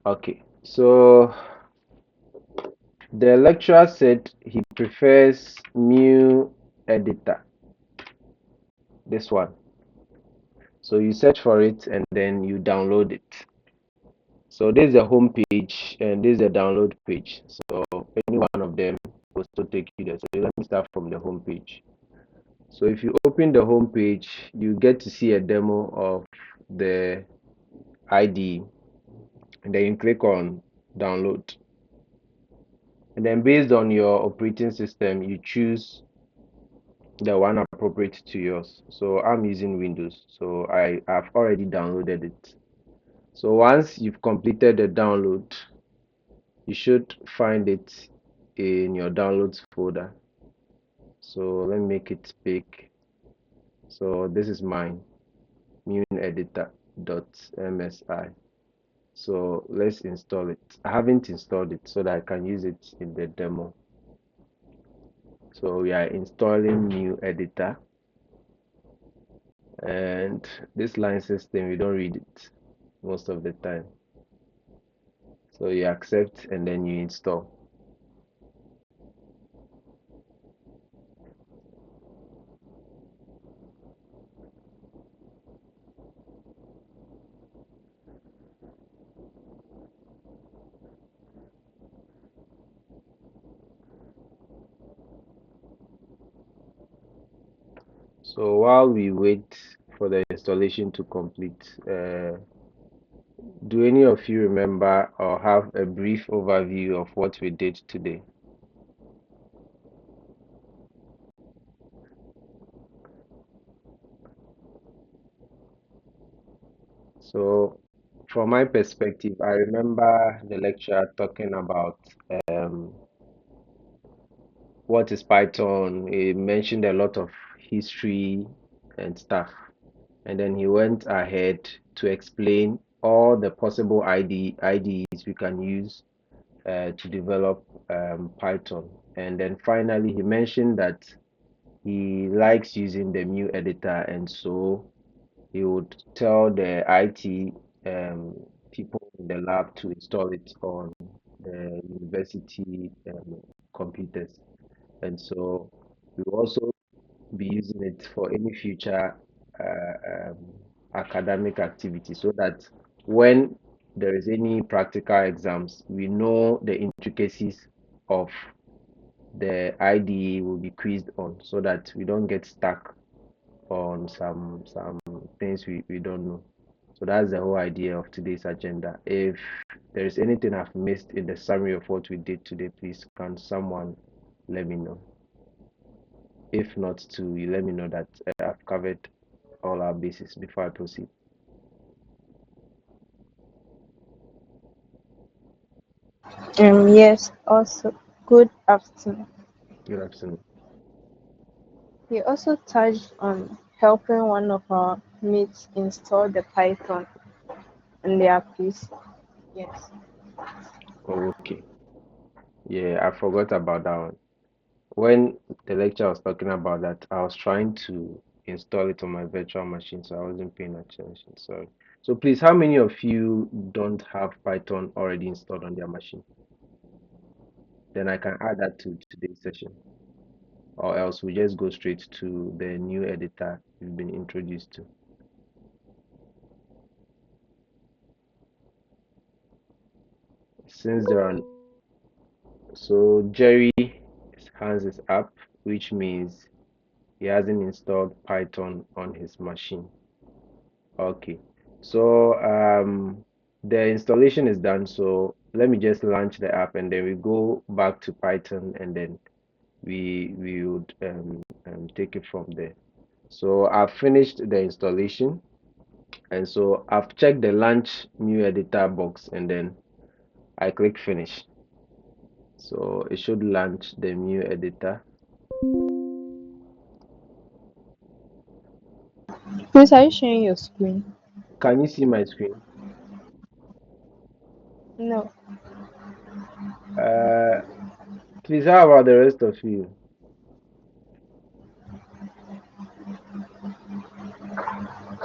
Okay, so the lecturer said he prefers Mu Editor, this one. So you search for it and then you download it. So this is the home page and this is the download page. So any one of them will still take you there. So let me start from the home page. So if you open the home page, you get to see a demo of the IDE, and then you click on download. And then based on your operating system, you choose the one appropriate to yours. So I'm using Windows, so have already downloaded it. So once you've completed the download, you should find it in your downloads folder. So let me make it big. So this is mine, muneeditor.msi. So let's install it. I haven't installed it so that I can use it in the demo. So we are installing Mu Editor, and this line system we don't read it most of the time. So you accept and then you install. So while we wait for the installation to complete, do any of you remember or have a brief overview of what we did today? So from my perspective, I remember the lecturer talking about um, what is Python. He mentioned a lot of history and stuff. And then he went ahead to explain all the possible IDEs we can use to develop Python. And then finally, he mentioned that he likes using the Mu Editor, and so he would tell the IT people in the lab to install it on the university computers. And so we will also be using it for any future academic activity so that when there is any practical exams, we know the intricacies of the IDE will be quizzed on so that we don't get stuck on some things we don't know. So that's the whole idea of today's agenda. If there is anything I've missed in the summary of what we did today, please can someone let me know. If not to, you let me know that I've covered all our bases before I proceed. Yes, also, good afternoon. Good afternoon. We also touched on helping one of our mates install the Python in their PC. Yes. Okay. Yeah, I forgot about that one. When the lecturer was talking about that, I was trying to install it on my virtual machine, so I wasn't paying attention. Sorry. So please, how many of you don't have Python already installed on their machine? Then I can add that to today's session. Or else we just go straight to the new editor we've been introduced to. Since there are, so Jerry's hands is up, which means he hasn't installed Python on his machine. Okay, so the installation is done. So let me just launch the app and then we go back to Python and then we would take it from there. So I've finished the installation, and so I've checked the launch new editor box and then I click finish. So it should launch the new editor. Please, are you sharing your screen? Can you see my screen? No. Uh, Please, how about the rest of you?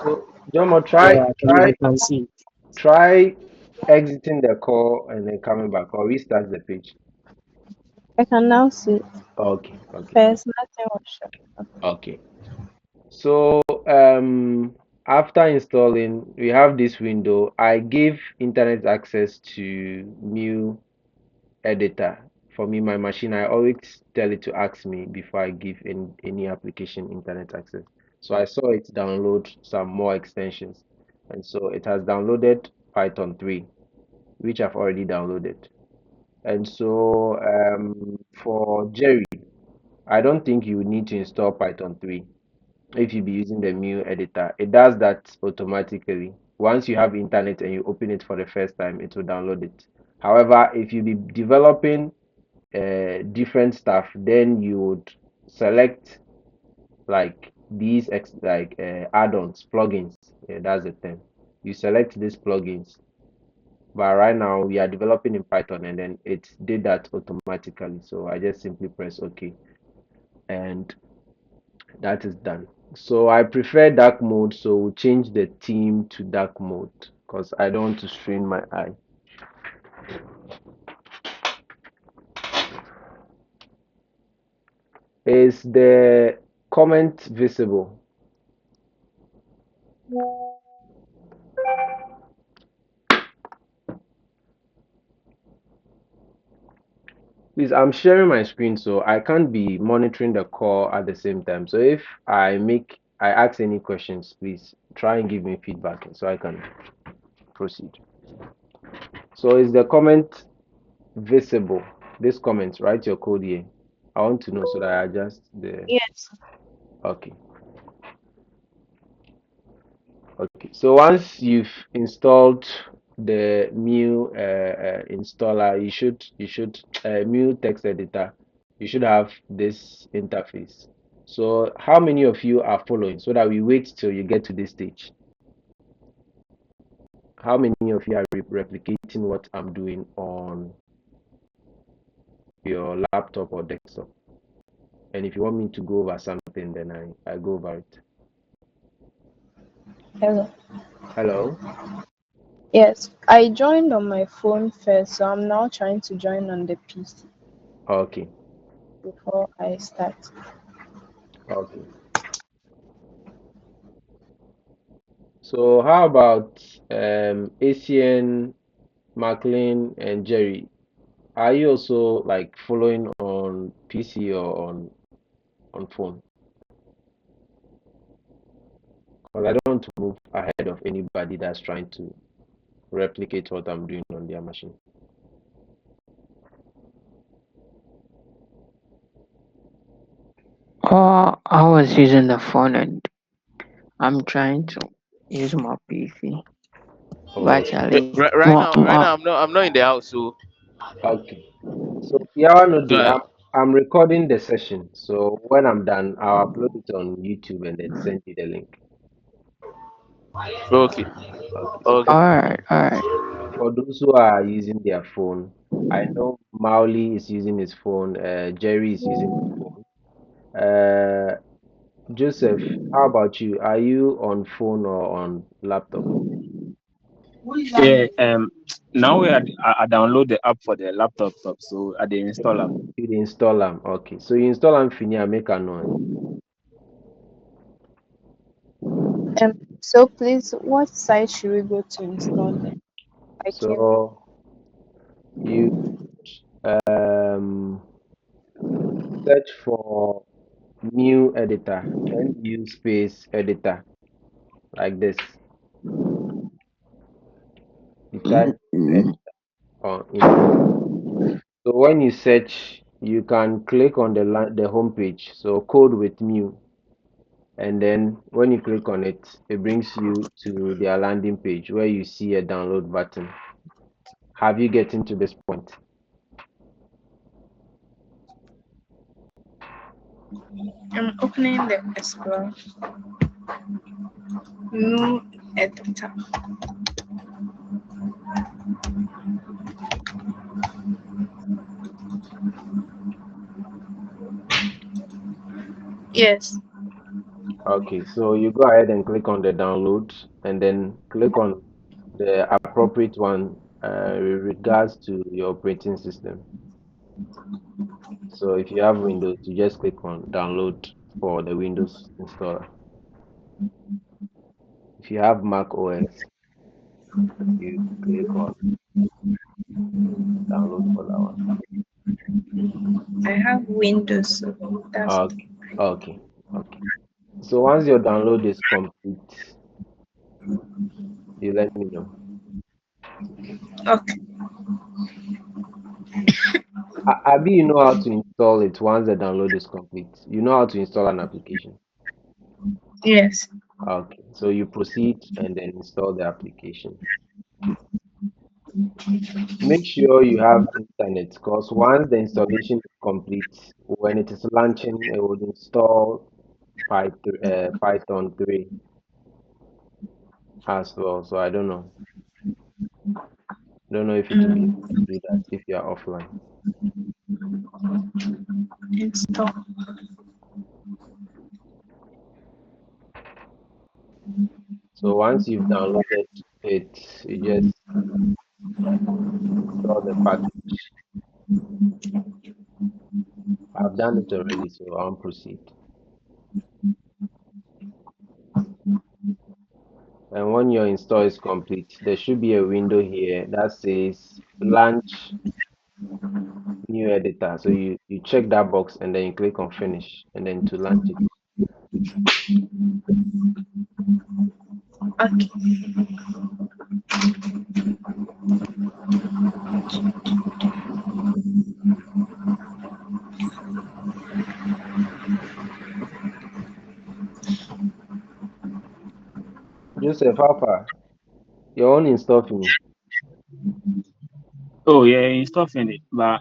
So, Jomo, Yeah, I can see it. try exiting the call and then coming back, or restart the page? I can now see it. Okay, okay, First, nothing was shown. okay. So after installing, we have this window. I gave internet access to new editor. For me, my machine, I always tell it to ask me before I give any application internet access. So I saw it download some more extensions. And so it has downloaded Python 3, which I've already downloaded. And so for Jerry, I don't think you need to install Python 3 if you be using the Mu editor. It does that automatically. Once you have internet and you open it for the first time, it will download it. However, if you be developing different stuff, then you would select like these add-ons, plugins. Yeah, that's the term. You select these plugins. But right now we are developing in Python and then it did that automatically. So I just simply press OK and that is done. So I prefer dark mode, so we'll change the theme to dark mode because I don't want to strain my eye. Is the comment visible? Please, I'm sharing my screen, so I can't be monitoring the call at the same time. So if I ask any questions, please try and give me feedback so I can proceed. So is the comment visible? This comment, write your code here. I want to know so that I adjust the. Yes. Okay. Okay. So once you've installed the Mu installer, you should Mu text editor. You should have this interface. So how many of you are following so that we wait till you get to this stage? How many of you are replicating what I'm doing on your laptop or desktop? And if you want me to go over something, then I go over it. Hello. Hello? Yes, I joined on my phone first, so I'm now trying to join on the PC Okay. before I start. Okay. So how about ACN, Maclean, and Jerry? Are you also like following on PC or on phone? Because I don't want to move ahead of anybody that's trying to replicate what I'm doing on their machine. I was using the phone and I'm trying to use my PC. Oh, But at least Right now, I'm not in the house, so okay. So yeah, no, so I'm recording the session. So when I'm done, I'll upload it on YouTube and then send you the link. okay, Okay. So okay. for those who are using their phone, I know Mauli is using his phone, Jerry is using his phone. Uh, Joseph, how about you? Are you on phone or on laptop? Yeah, now I download the app for the laptop, so I dey install am. You dey install them. Okay. So you install them finish and make a noise. So please, what site should we go to install them? I came. So you um search for new editor, new space editor, like this. You type Mm, editor in Google. So when you search, you can click on the home page. So code with new, and then when you click on it, it brings you to their landing page where you see a download button. Have you gotten to this point? I'm opening the Explorer. New editor. Yes. Okay, so you go ahead and click on the download and then click on the appropriate one with regards to your operating system. So if you have Windows, you just click on download for the Windows installer. If you have Mac OS, you click on download for that one. I have Windows, so that's Okay, okay, okay. So once your download is complete, you let me know. okay. Abi, you know how to install it once the download is complete. You know how to install an application. Yes. Okay, so you proceed and then install the application. Make sure you have internet because once the installation is complete, when it is launching, it will install Python 3 as well. So I don't know. Don't know if it will be able to do that if you are offline. Install. So once you've downloaded it, you just install the package. I've done it already, so I'll proceed. And when your install is complete, there should be a window here that says launch new editor. So you check that box and then you click on finish and then to launch it. Okay. Joseph, how far? Your own install finish. Oh yeah, install finish, but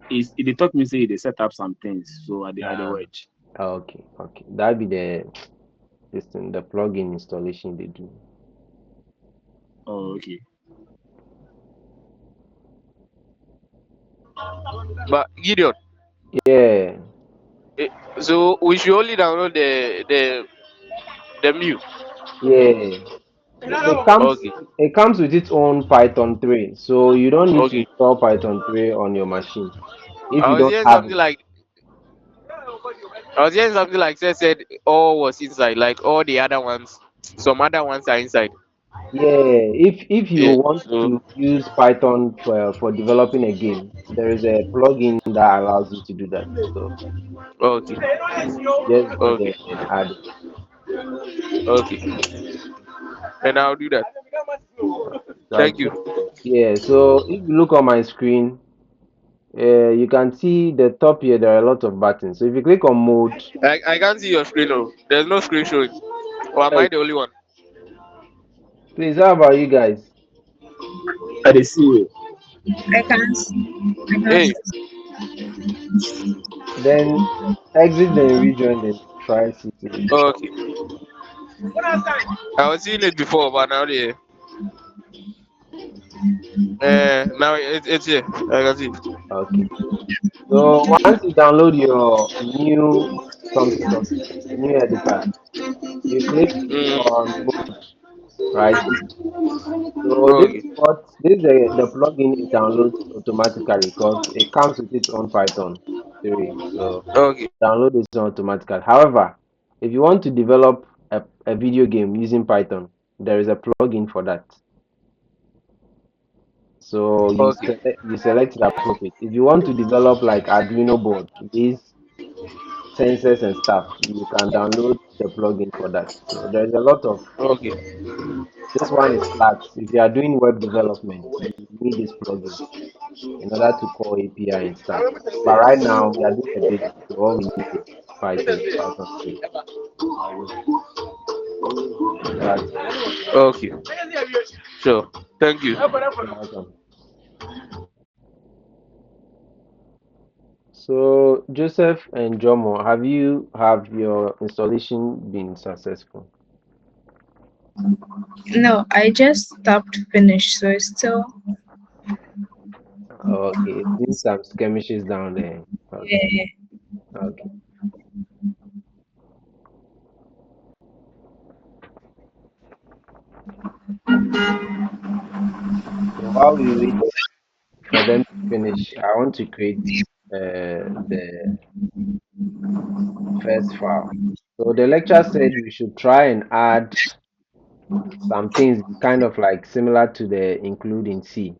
they talk me say they set up some things, so I dey Ah, watch. okay, okay. That be the this thing, the plugin installation they do. Oh okay. But Gideon, Yeah, so we should only download the Mew. yeah. Okay, It comes with its own Python 3, so you don't need to okay. install Python 3 on your machine if I you was don't hearing have something it. like said all was inside, like all the other ones. Some other ones are inside. Yeah, if you Yeah. want So to use Python for developing a game, there is a plugin that allows you to do that. So okay, just go there okay, and add it. okay. And I'll do that. That's Thank good. you. Yeah, so if you look on my screen, you can see the top here, there are a lot of buttons. So if you click on mode, I can't see your screen. No, there's no screen showing. Or am I hey, the only one? please, how about you guys? I dey see you. I can see. I can Hey, see. Then exit the rejoin and try sitting. okay. I was seeing it before, but now they now it's here. I can see. Okay. So once you download your new new editor, you click Mm, on mode, right? So okay, this the plugin it downloads automatically because it comes with its own Python 3. So okay, download is automatically. However, if you want to develop a video game using Python, there is a plugin for that. So okay, you select the appropriate. If you want to develop like Arduino board, these sensors and stuff, you can download the plugin for that. So there's a lot of okay, this one is Flax. If you are doing web development, you need this plugin in order to call API and stuff. But right now we are doing the basics, so all we need is Python 3. So that's it. okay. Sure. Thank you. You're welcome. So Joseph and Jomo, have your installation been successful? No, I just stopped finish, so it's still. Okay, it seems some skirmishes down there. Okay, Yeah. okay. So while we wait for them to finish, I want to create the first file. So the lecturer said we should try and add some things kind of like similar to the include in C.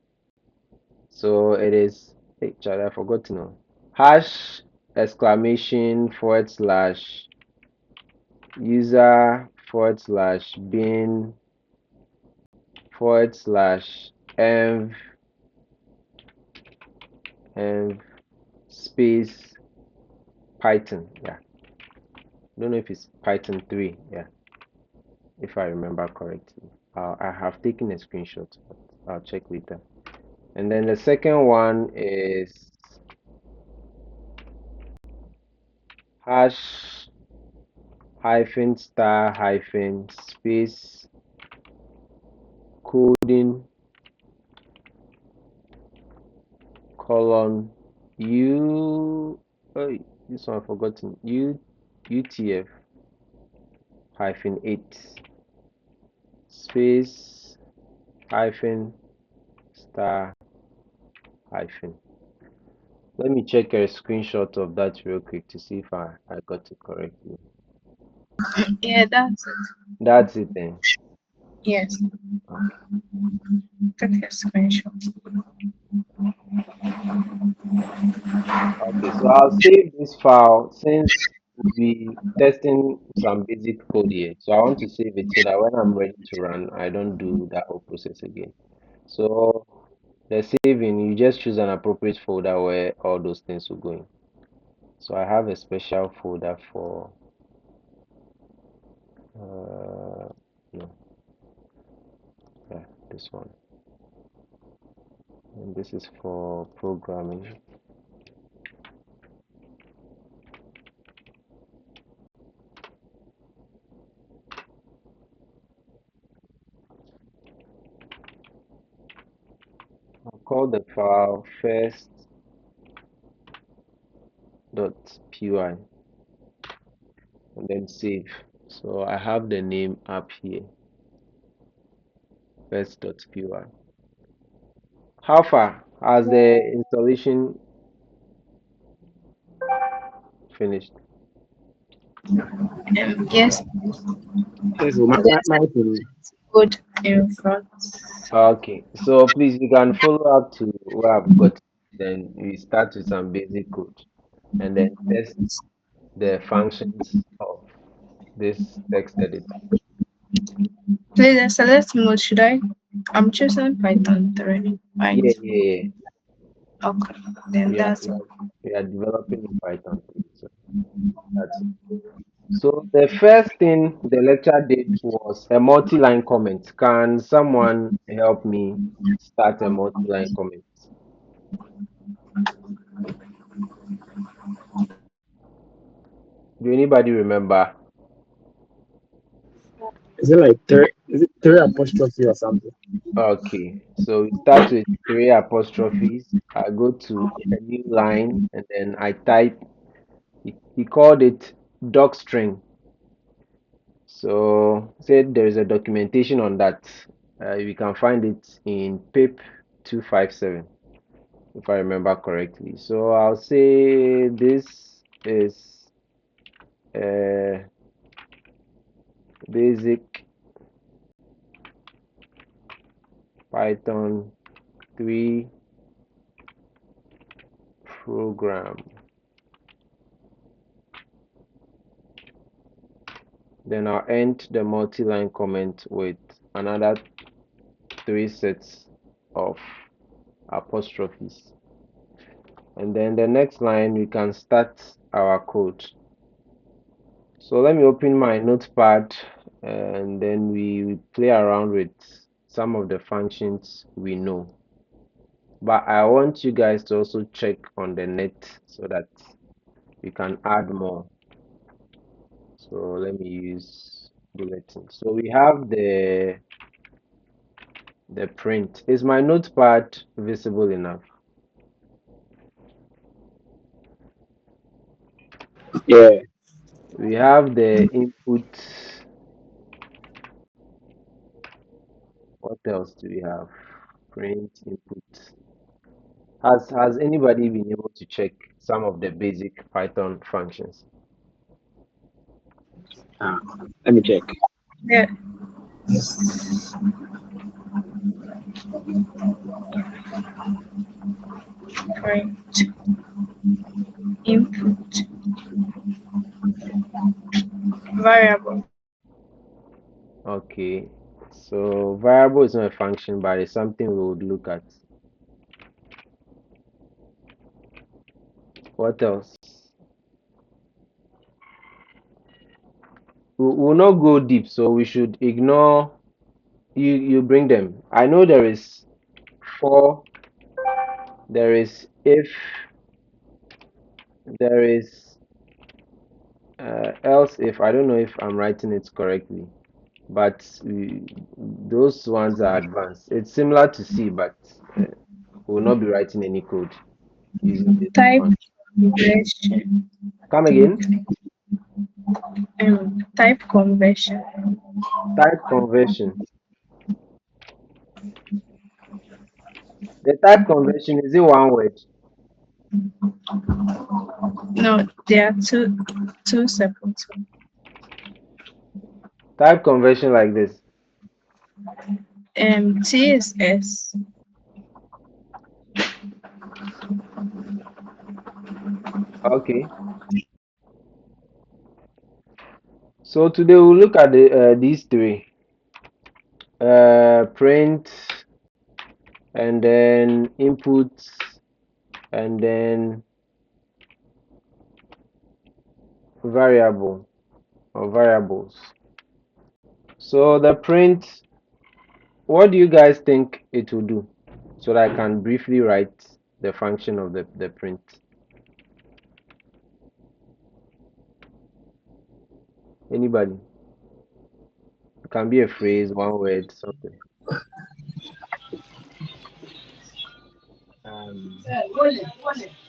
So it is, hey, child, I forgot to know. Hash exclamation forward slash user forward slash bin forward slash env space Python. Yeah, don't know if it's Python 3. Yeah, if I remember correctly. I have taken a screenshot, but I'll check later. And then the second one is hash hyphen star hyphen space coding colon u oh, this one I've forgotten utf hyphen 8 space hyphen star hyphen. Let me check a screenshot of that real quick to see if I got it correctly. Yeah, that's it. That's it then. Yes. Okay. Take a screenshot. Okay, so I'll save this file since we'll be testing some basic code here. So I want to save it so that when I'm ready to run, I don't do that whole process again. So the saving, you just choose an appropriate folder where all those things will go in. So I have a special folder for no, yeah, this one. And this is for programming. I'll call the file first.py and then save. So I have the name up here, first.py. How far has the installation finished? Yes, Yes, so my opinion. good in front. Okay, so please you can follow up to where I've got. Then we start with some basic code and then test the functions of this text editor. Please in select mode. Should I? I'm choosing Python 3. Right. Yeah. Okay. Then We are, that's we it. are, we are developing in Python 3. So that's it. So the first thing the lecture did was a multi-line comment. Can someone help me start a multi-line comment? Do anybody remember? Is it like three? Is it three apostrophe or something? Okay, so we start with 3 apostrophes. I go to a new line and then I type, he called it docstring. So said there is a documentation on that. We can find it in pip 257 if I remember correctly. So I'll say this is a basic Python 3 program. Then I'll end the multi-line comment with another 3 sets of apostrophes. And then the next line we can start our code. So let me open my notepad and then we play around with some of the functions we know. But I want you guys to also check on the net so that you can add more. So let me use bulletin. So we have the print. Is my notepad visible enough? Yeah. We have the input. What else do we have? print input. Has anybody been able to check some of the basic Python functions? Let me check. Yeah. Print input variable. Okay, so variable is not a function, but it's something we would look at. What else? We will not go deep, so we should ignore. You bring them. I know there is for, there is if, there is else if. I don't know if I'm writing it correctly, but those ones are advanced. It's similar to C, but we will not be writing any code using this Type one. conversion. Come again. Type conversion. Type conversion. The type conversion, is it one word? No, there are two separate. Type conversion like this. T is S. Okay. So today we'll look at these three. Print, and then inputs, and then variable or variables. So the print, what do you guys think it will do? So that I can briefly write the function of the print. Anybody? It can be a phrase, one word, something.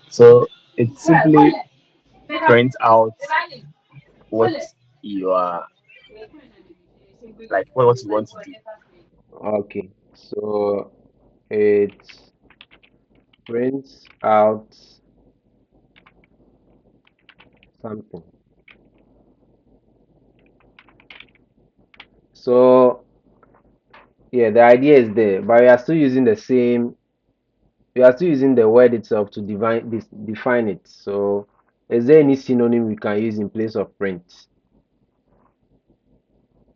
So it simply prints out what you are like, what you want to do. Okay, so it prints out something. So yeah, the idea is there, but we are still using the same. We are still using the word itself to define it. So is there any synonym we can use in place of print?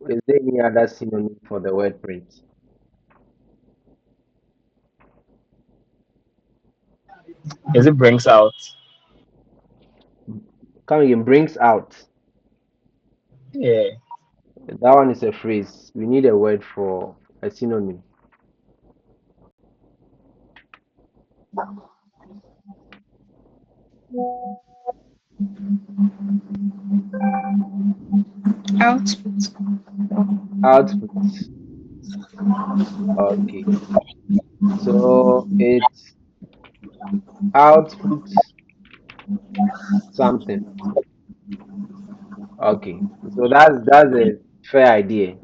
Is there any other synonym for the word print? Is it brings out? Come again, brings out. Yeah. That one is a phrase. We need a word for a synonym. Output. Output. Okay. So it's output something. Okay. So that's a fair idea,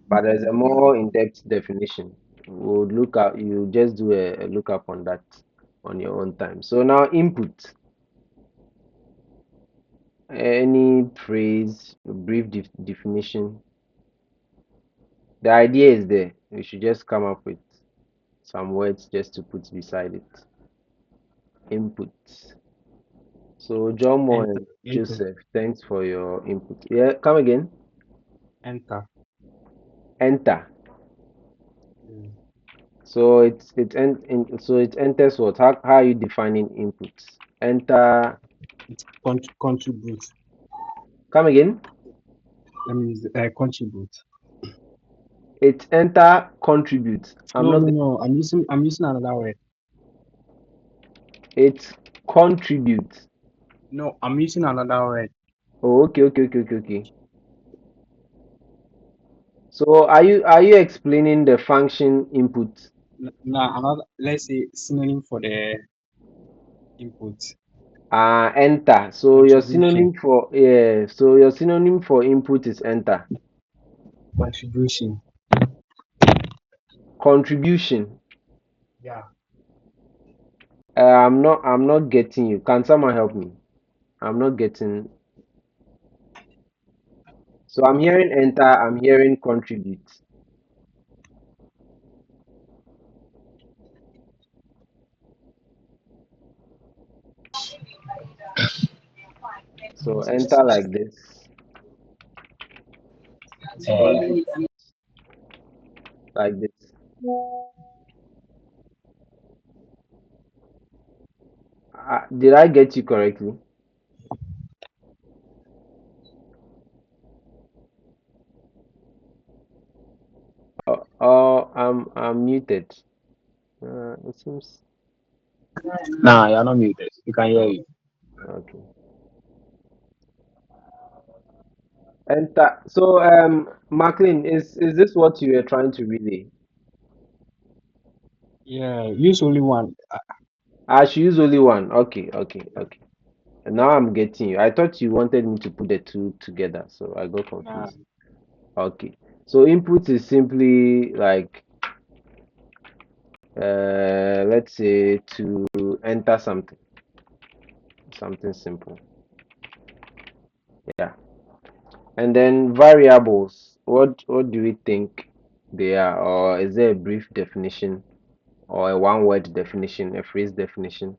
but there's a more in-depth definition. We'll look at, you just do a lookup on that on your own time. So now input. Any phrase, a brief definition. The idea is there. We should just come up with some words just to put beside it. Input. So John Moore Enter. and Joseph, thanks for your input. Yeah, come again. Enter. Enter. Mm. So so it enters what? How are you defining inputs? Enter. Contribute. Come again. Let me use contribute. It enter contribute. No. I'm using another word. It contribute. No, I'm using another word. Oh, okay. So are you explaining the function input? Now another, let's say synonym for the input. Enter. So your Contribution. synonym for, yeah, so your synonym for input is enter. Contribution. Contribution. I'm not getting you. Can someone help me? I'm not getting. So I'm hearing enter, I'm hearing contribute. So enter like this, contribute like this. Did I get you correctly? Oh, I'm muted. It seems. Nah, you're not muted. You can hear Oh, you. okay. Enter. So Maclean, is this what you were trying to relay? Yeah, use only one. I should use only one. Okay, okay, okay. And now I'm getting you. I thought you wanted me to put the two together, so I got Uh, confused. Okay. So input is simply like let's say to enter something simple. Yeah. And then variables, what do we think they are? Or is there a brief definition or a one-word definition, a phrase definition?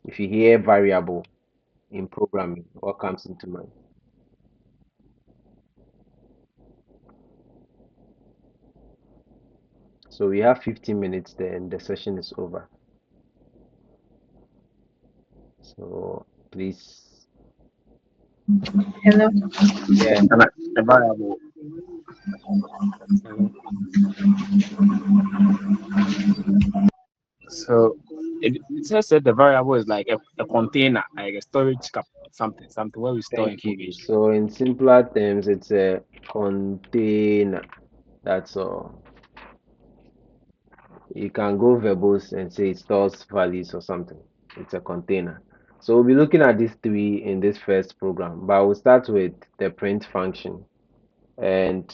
If you hear variable in programming, what comes into mind? So we have 15 minutes there and the session is over. So please, Hello. yeah, And a variable. hello. So it says that the variable is like a container, like a storage cap, something where we store thank you. information. So in simpler terms, it's a container. That's all. You can go verbose and say it stores values or something. It's a container. So we'll be looking at these three in this first program, but we'll start with the print function. And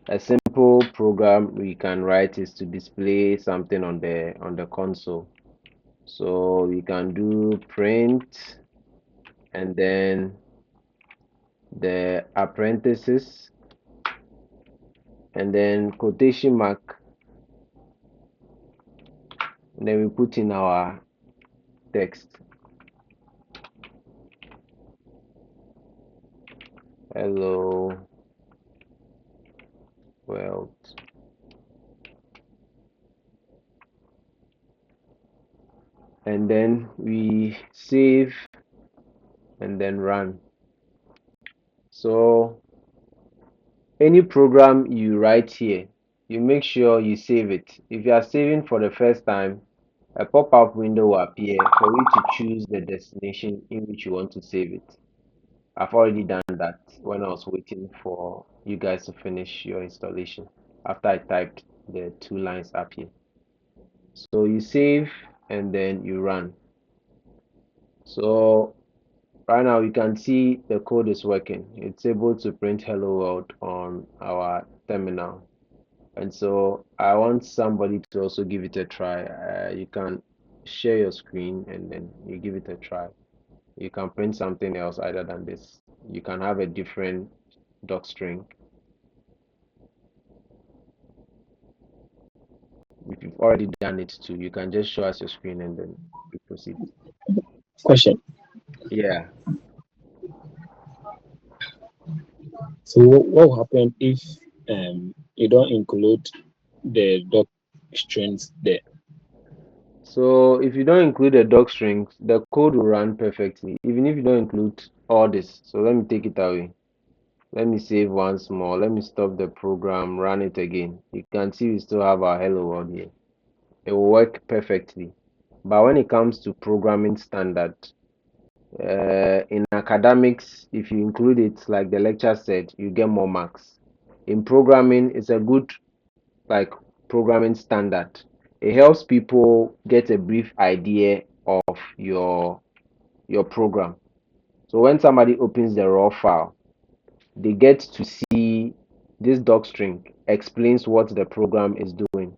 a simple program we can write is to display something on the console. So we can do print and then the apprentices and then quotation mark, and then we put in our text. Hello world. And then we save and then run. So any program you write here, you make sure you save it. If you are saving for the first time, a pop-up window will appear for you to choose the destination in which you want to save it. I've already done that when I was waiting for you guys to finish your installation after I typed the 2 lines up here. So you save and then you run. So right now you can see the code is working. It's able to print hello world on our terminal. And so I want somebody to also give it a try. You can share your screen and then you give it a try. You can print something else other than this. You can have a different docstring. If you've already done it too, you can just show us your screen and then we proceed. Question. Yeah. So what will happen if you don't include the doc strings there? So if you don't include the docstrings, the code will run perfectly, even if you don't include all this. So let me take it away. Let me save once more. Let me stop the program, run it again. You can see we still have our hello world here. It will work perfectly. But when it comes to programming standard, in academics, if you include it, like the lecture said, you get more marks. In programming, it's a good like programming standard. It helps people get a brief idea of your program. So when somebody opens the raw file, they get to see this docstring explains what the program is doing.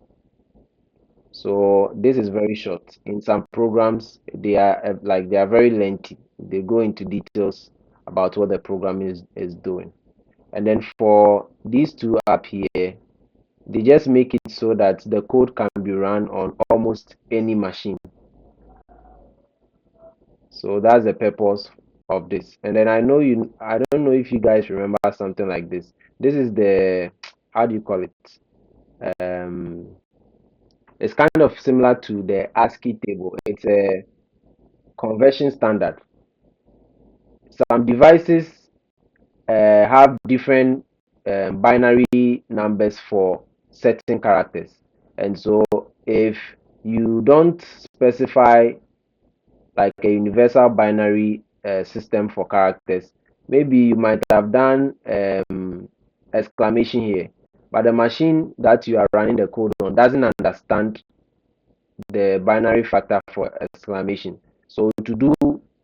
So this is very short. In some programs, they are they are very lengthy. They go into details about what the program is doing. And then for these two up here, they just make it so that the code can be run on almost any machine. So that's the purpose of this. And then I don't know if you guys remember something like this. This is the, how do you call it? Um, it's kind of similar to the ASCII table. It's a conversion standard. Some devices have different binary numbers for certain characters. And so if you don't specify like a universal binary system for characters, maybe you might have done exclamation here, but the machine that you are running the code on doesn't understand the binary factor for exclamation. So to do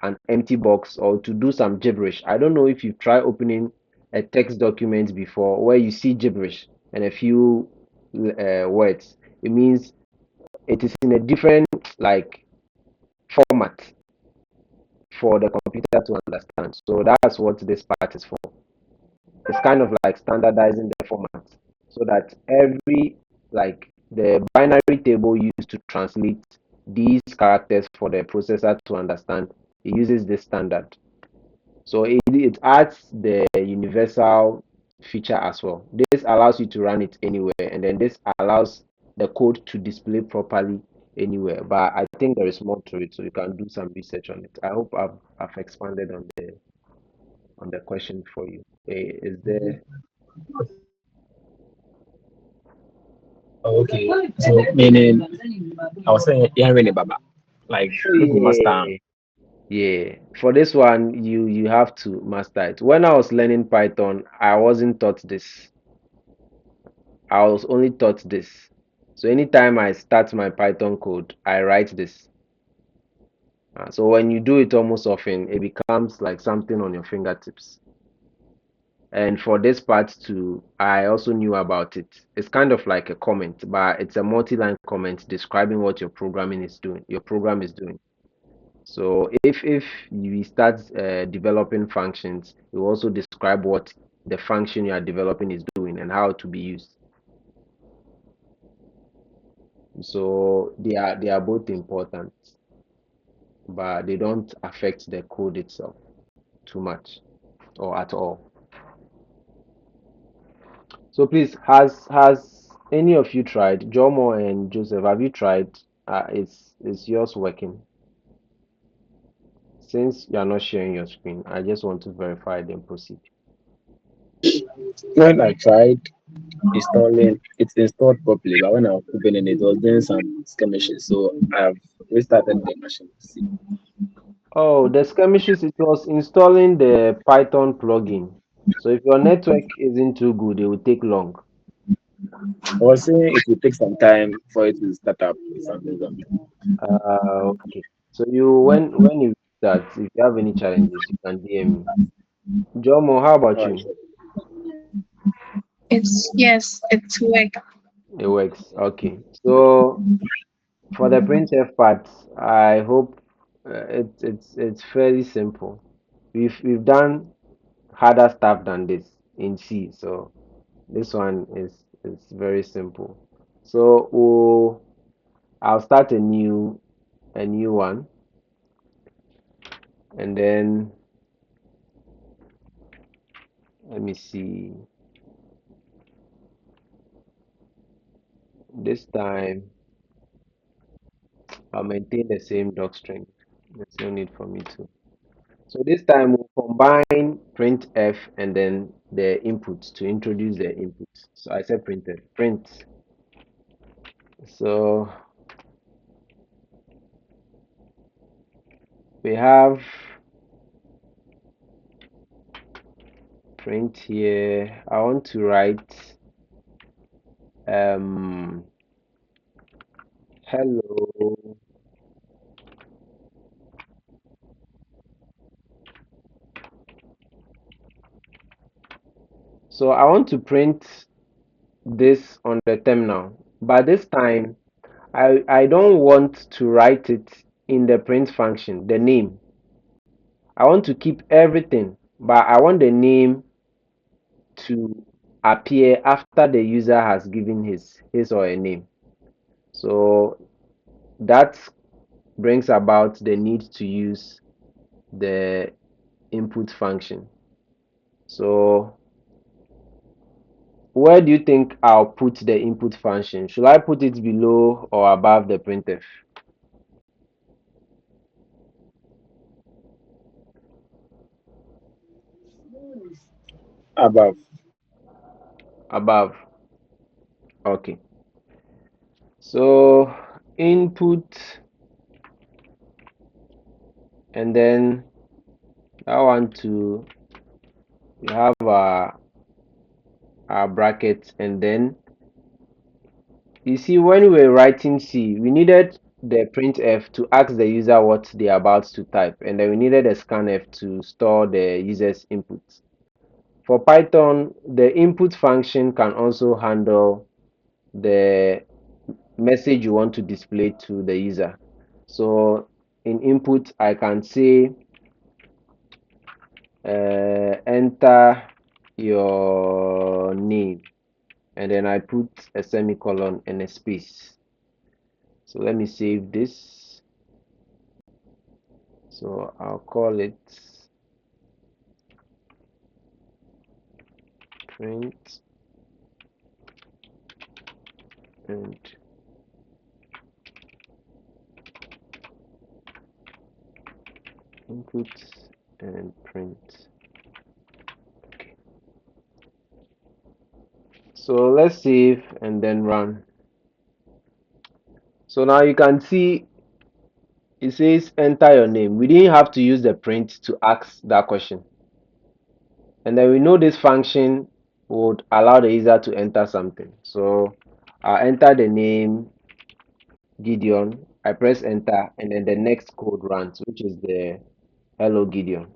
an empty box or to do some gibberish, I don't know if you've tried opening a text document before where you see gibberish and a few words. It means it is in a different like format for the computer to understand. So that's what this part is for. It's kind of like standardizing the format so that every like the binary table used to translate these characters for the processor to understand, it uses this standard. So it adds the universal feature as well. This allows you to run it anywhere, and then this allows the code to display properly anywhere. But I think there is more to it, so you can do some research on it. I hope I've expanded on the question for you. Is there? Okay. So meaning I was saying yeah really baba. Like Oh if we master yeah, yeah. For this one, you have to master it. When I was learning Python, I wasn't taught this. I was only taught this. So anytime I start my Python code, I write this. So when you do it almost often, it becomes like something on your fingertips. And for this part too, I also knew about it. It's kind of like a comment, but it's a multi-line comment describing what your programming is doing. Your program is doing. So if you start developing functions, you also describe what the function you are developing is doing and how to be used. So they are both important, but they don't affect the code itself too much or at all. So please, has any of you tried, Jomo and Joseph, have you tried? Is yours working? Since you are not sharing your screen, I just want to verify then proceed. when I tried installing it's installed properly, but when I was opening it was doing some skirmishes. So I've restarted the machine to see. Oh, the skirmishes, it was installing the Python plugin. So if your network isn't too good, it will take long. I was saying it will take some time for it to start up or something. Okay. So when you start, if you have any challenges, you can DM me. Jomo, how about Alright, you? sure. It's yes, it's work. It works. Okay. So for the printf part, I hope it's fairly simple. We've done harder stuff than this in C, so this one is very simple. So I'll start a new one, and then let me see. This time I'll maintain the same docstring. There's no need for me to. So this time we'll combine printf and then the input to introduce the input. So I said printf, print. So we have print here. I want to write hello. So I want to print this on the terminal, but this time I don't want to write it in the print function, the name. I want to keep everything, but I want the name to appear after the user has given his or her name. So that brings about the need to use the input function. So where do you think I'll put the input function? Should I put it below or above the printf? Above. Above. Okay. So input, and then I want to we have our brackets, and then you see when we were writing C, we needed the printf to ask the user what they're about to type, and then we needed a scanf to store the user's input. For Python, the input function can also handle the message you want to display to the user. So in input, I can say enter your name, and then I put a semicolon and a space. So let me save this. So I'll call it print and input and print. Okay. So let's save and then run. So now you can see it says enter your name. We didn't have to use the print to ask that question. And then we know this function would allow the user to enter something. So I enter the name Gideon, I press enter, and then the next code runs, which is the hello Gideon.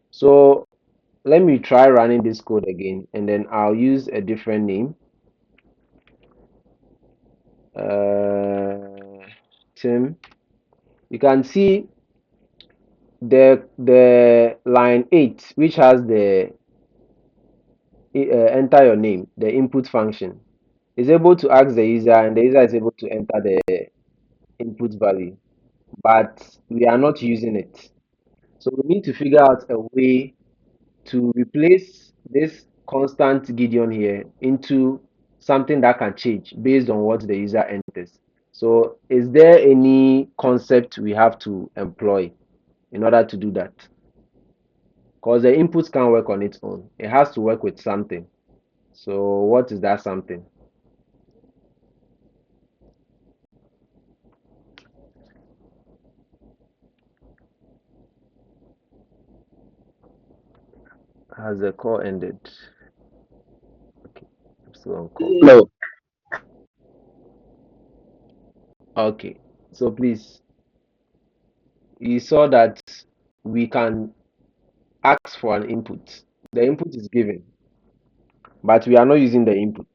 So let me try running this code again, and then I'll use a different name. Tim. You can see the line 8, which has the enter your name, the input function, is able to ask the user, and the user is able to enter the input value, but we are not using it. So we need to figure out a way to replace this constant Gideon here into something that can change based on what the user enters. So is there any concept we have to employ in order to do that? Because the inputs can't work on its own. It has to work with something. So what is that something? Has the call ended? Okay, I'm still on call. No. Okay, so please, you saw that we can ask for an input. The input is given, but we are not using the input.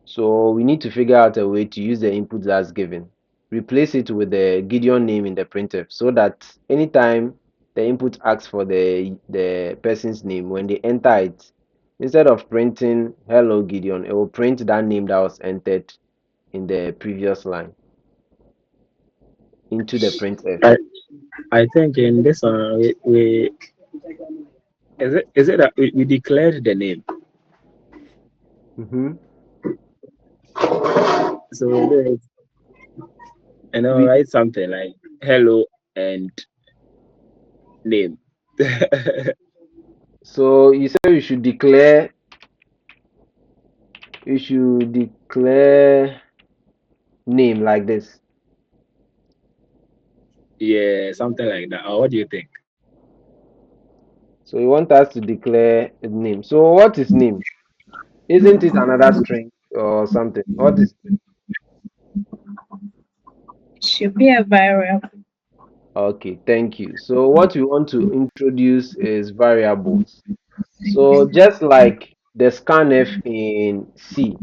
So we need to figure out a way to use the input that's given. Replace it with the Gideon name in the printf, so that anytime the input asks for the person's name, when they enter it, instead of printing hello Gideon, it will print that name that was entered in the previous line into the printf. I think in this one we is it that we declared the name. Mm-hmm. So We, write something like hello and name. so you said we should declare name like this. Yeah, something like that. Or what do you think? So you want us to declare a name. So what is name? Isn't it another string or something? What is Should be a variable. okay, thank you. So what we want to introduce is variables. So just like the scanf in C,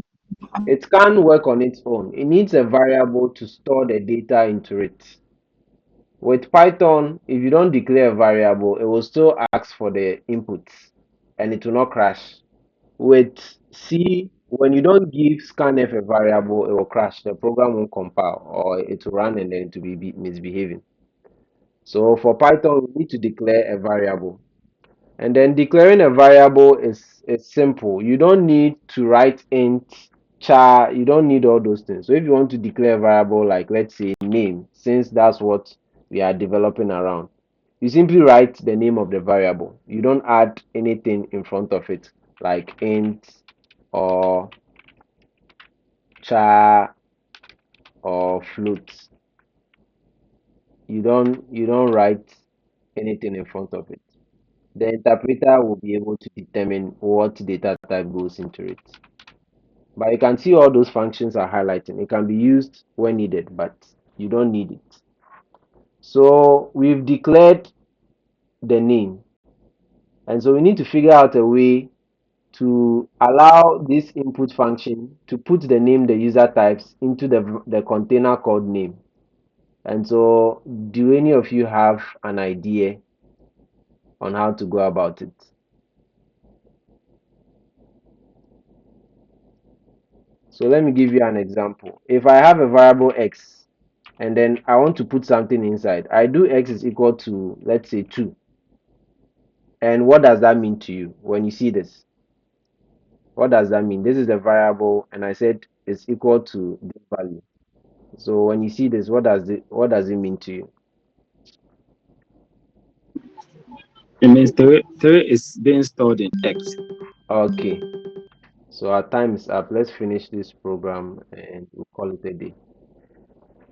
It can't work on its own. It needs a variable to store the data into it. With Python, if you don't declare a variable, it will still ask for the inputs and it will not crash. With C, when you don't give scanf a variable, it will crash. The program won't compile or it will run and then it will be misbehaving. So for Python, we need to declare a variable. And then declaring a variable is simple. You don't need to write int, char, you don't need all those things. So if you want to declare a variable like let's say name, since that's what we are developing around, you simply write the name of the variable. You don't add anything in front of it like int or char or float. You don't write anything in front of it. The interpreter will be able to determine what data type goes into it. But you can see all those functions are highlighting. It can be used when needed, but you don't need it. So we've declared the name. And so we need to figure out a way to allow this input function to put the name the user types into the container called name. And so do any of you have an idea on how to go about it? So let me give you an example. If I have a variable x and then I want to put something inside, I do x is equal to, let's say, 2. And what does that mean to you when you see this? What does that mean? This is the variable and I said it's equal to this value. So when you see this, what does it mean to you? It means three is being stored in X. Okay. So our time is up. Let's finish this program and we'll call it a day.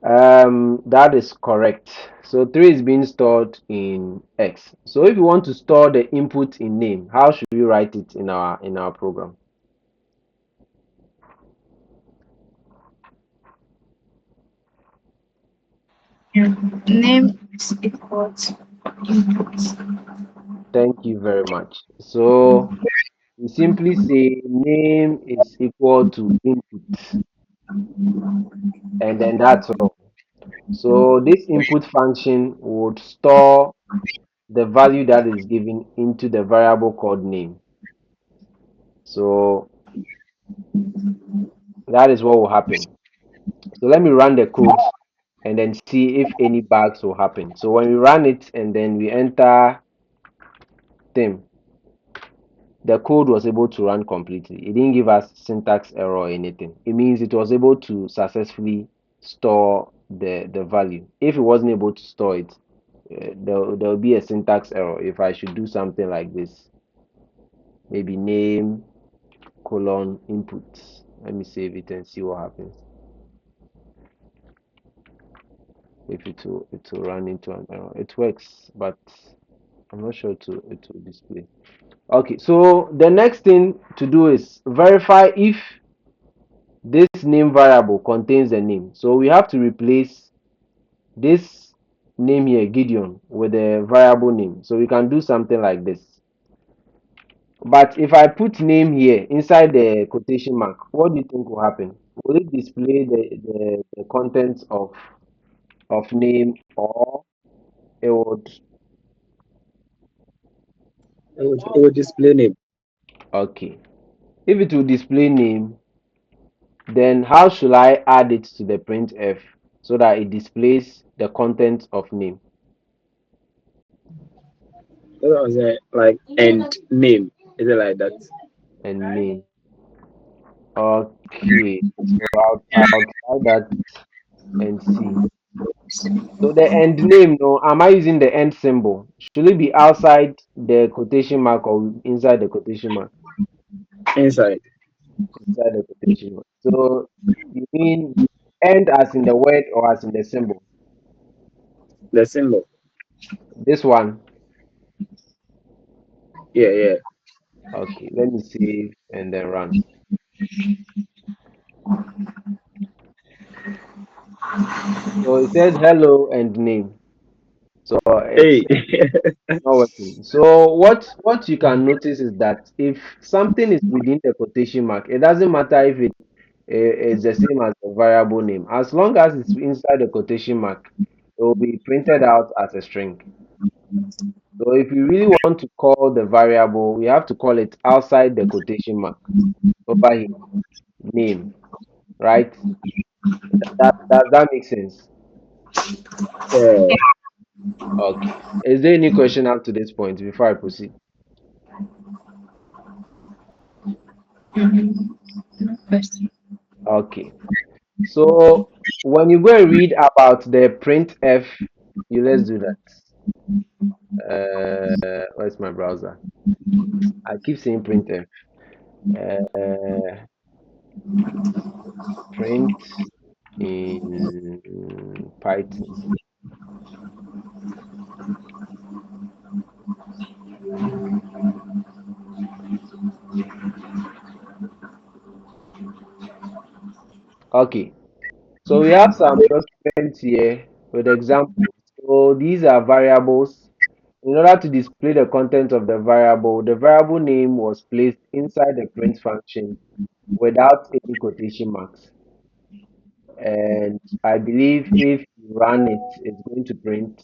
That is correct. So 3 is being stored in X. So if you want to store the input in name, how should we write it in our program? Name is equal to input. Thank you very much. So we simply say name is equal to input, and then that's all. So this input function would store the value that is given into the variable called name. So that is what will happen. So let me run the code and then see if any bugs will happen. So when we run it and then we enter theme, the code was able to run completely. It didn't give us syntax error or anything. It means it was able to successfully store the value. If it wasn't able to store it, there will be a syntax error if I should do something like this. Maybe name colon input. Let me save it and see what happens. If it will run into an error. It works, but I'm not sure it will display. Okay, so the next thing to do is verify if this name variable contains a name. So we have to replace this name here, Gideon, with a variable name. So we can do something like this. But if I put name here inside the quotation mark, what do you think will happen? Will it display the contents of name, or it would? It will display name. Okay. If it will display name, then how should I add it to the printf so that it displays the content of name It was like and name. Is it like that? and name? Okay, so I'll try that and see. So the end name, no, am I using the end symbol? Should it be outside the quotation mark or inside the quotation mark? Inside Inside the quotation mark. So you mean end as in the word or as in the symbol? the symbol. This one. Yeah, yeah. Okay, let me save and then run. So it says hello and name. So it's Hey. not working. So what you can notice is that if something is within the quotation mark, it doesn't matter if It's the same as the variable name. As long as it's inside the quotation mark, it will be printed out as a string. So if you really want to call the variable, we have to call it outside the quotation mark over here, name, right? Does that make sense? Yeah. Okay. Is there any question up to this point before I proceed? No question. Okay. So when you go and read about the printf, let's do that. Where's my browser? I keep saying printf. Print in Python. Okay. So we have some documents here with examples. So these are variables. In order to display the content of the variable name was placed inside the print function without any quotation marks. And I believe if you run it, it's going to print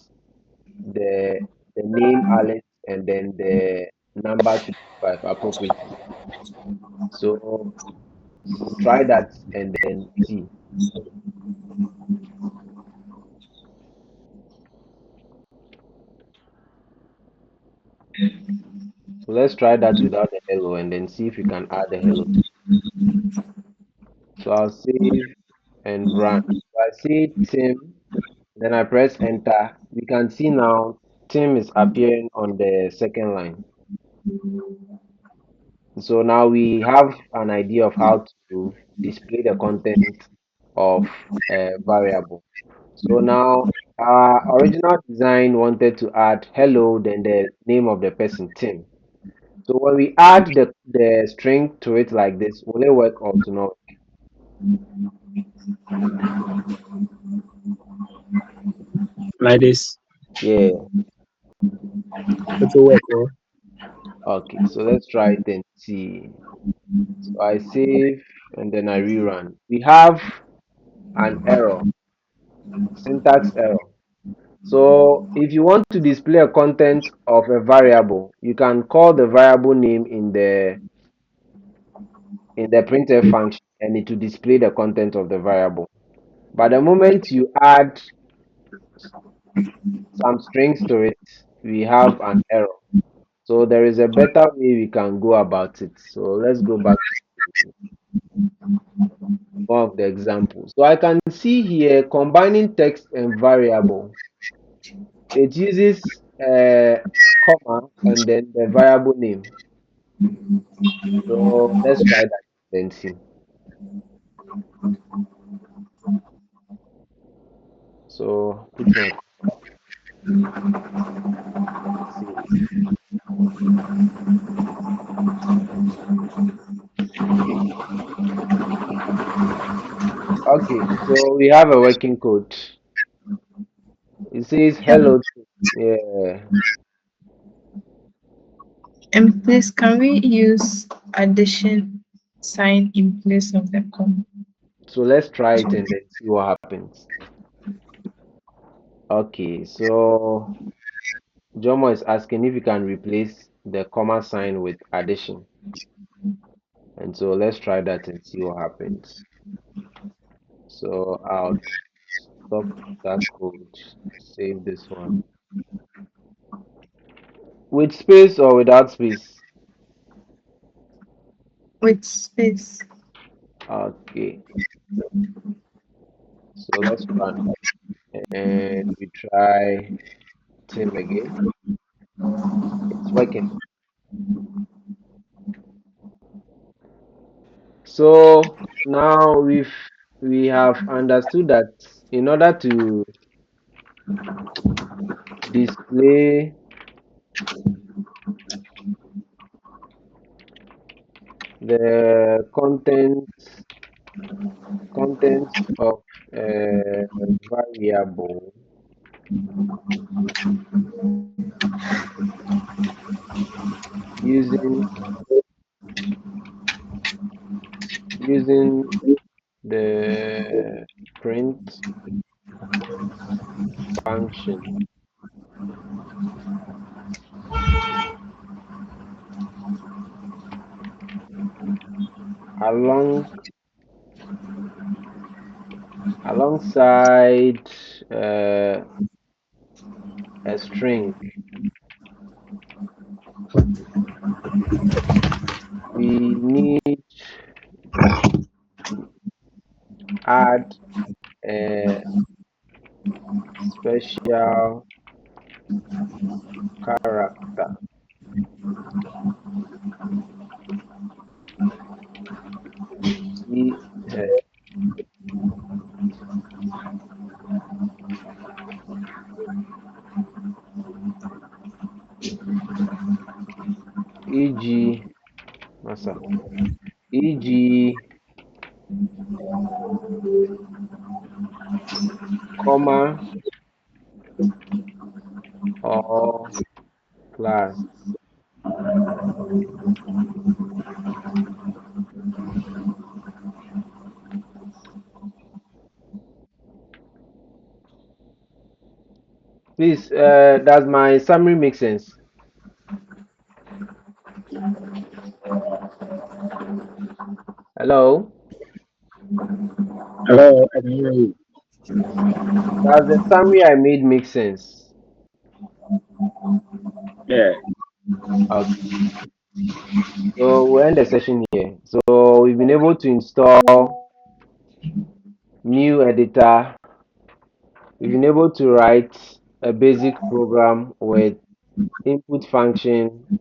the name Alex and then the number 25 appropriately. So try that and then see. So let's try that without the hello and then see if we can add the hello. So I'll save and run. So I say Tim, then I press enter. We can see now Tim is appearing on the second line. So now we have an idea of how to display the content of a variable. So now our original design wanted to add hello, then the name of the person, Tim. So when we add the string to it like this, will it work or to not? Like this. Yeah. It will work, oh. Okay, so let's try it and see. So I save and then I rerun. We have an error, syntax error. So if you want to display a content of a variable, you can call the variable name in the printf function and it will display the content of the variable. But the moment you add some strings to it, we have an error. So there is a better way we can go about it. So let's go back to one of the examples. So I can see here combining text and variable. It uses a comma and then the variable name. So let's try that and see. So put my see. Okay, so we have a working code. It says hello. Yeah. And please, can we use addition sign in place of the comma? So let's try it and then see what happens. Okay, so Jomo is asking if you can replace the comma sign with addition. And so let's try that and see what happens. So I'll stop that code, save this one. With space or without space? With space. Okay, so let's run and we try Tim again. It's working. So now we have understood that in order to display the contents of a variable using the print function alongside a string, we need to add a special character. Here. E.g. Masa. E.g. comma or class. Please, does my summary make sense? Hello? Hello, I can hear you. Does the summary I made make sense? Yeah. Okay. So we'll end the session here. So we've been able to install new editor. We've been able to write a basic program with input function,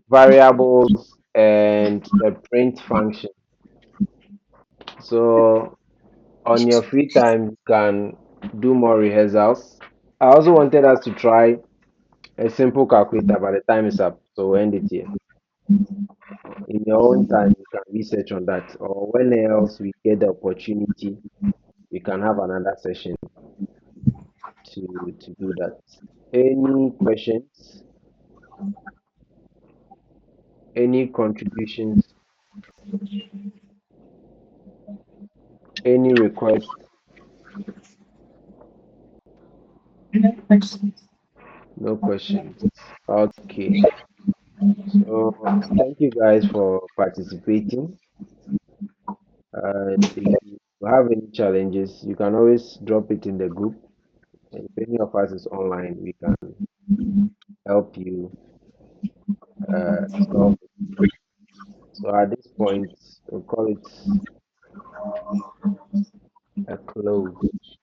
variables, and a print function. So on your free time, you can do more rehearsals. I also wanted us to try a simple calculator, but the time is up, so we'll end it here. In your own time, you can research on that, or when else we get the opportunity, we can have another session to do that. Any questions? Any contributions? Any requests? No questions. No questions. Okay. So thank you guys for participating. If you have any challenges, you can always drop it in the group. And if any of us is online, we can help you solve it. So at this point, we'll call it a close.